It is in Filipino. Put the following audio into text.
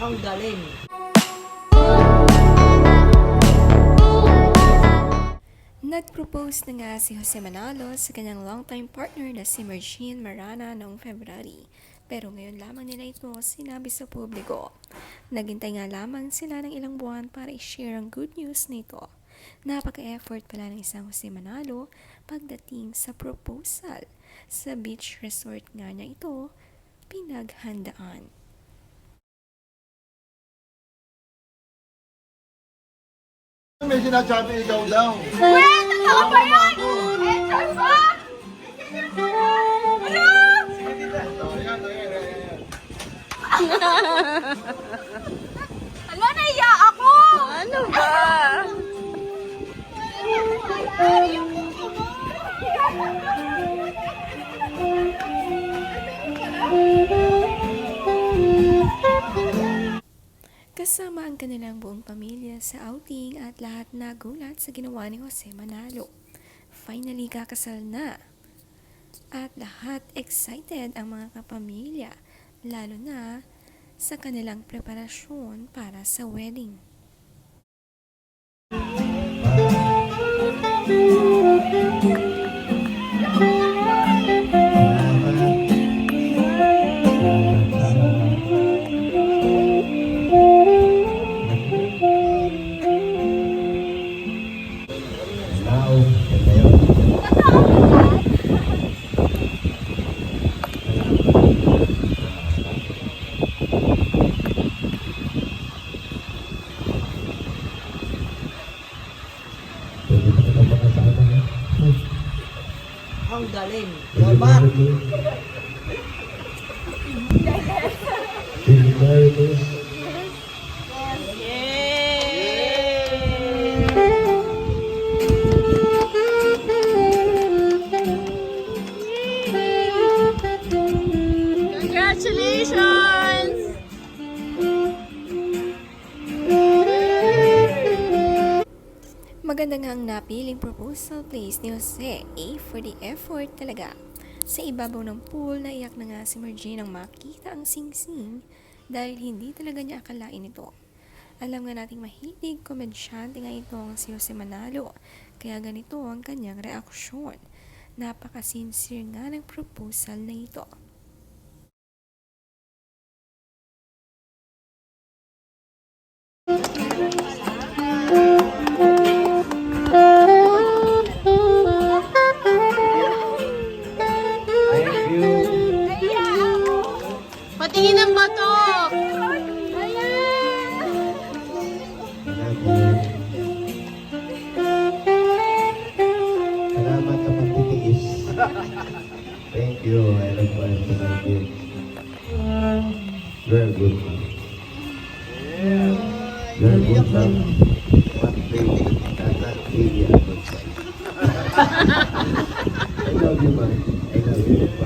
Ang galing. Nag-propose na nga si Jose Manalo sa kanyang longtime partner na si Mergine Marana noong February. Pero ngayon lamang nila ito sinabi sa publiko. Naghintay nga lamang sila ng ilang buwan para i-share ang good news nito. Napaka-effort pala ng isang Jose Manalo pagdating sa proposal. Sa beach resort nga niya ito pinaghandaan. May sinasabi ikaw daw. Wait! Totoo ba yan? Enter mo! Ano? Ala, naiya ako! Ano ba? Kasama ang kanilang buong pamilya sa outing at lahat nagulat sa ginawa ni Jose Manalo. Finally, kakasal na. At lahat excited ang mga kapamilya, lalo na sa kanilang preparasyon para sa wedding. Ang galing. Robot. Congratulations! Maganda nga ang napiling proposal place ni Jose. A for the effort talaga. Sa ibabaw ng pool, naiyak na nga si Mergine nang makita ang sing-sing dahil hindi talaga niya akalain ito. Alam nga nating mahilig komedyante nga ito ang si Jose Manalo, kaya ganito ang kanyang reaksyon. Napaka-sincere nga ng proposal na ito. Patingin ng bato! Salamat sa pagtitiis. Thank you. I love my family. Very good, man. Very good, man. But baby, that's not really a good sign. I love you, man. I love you.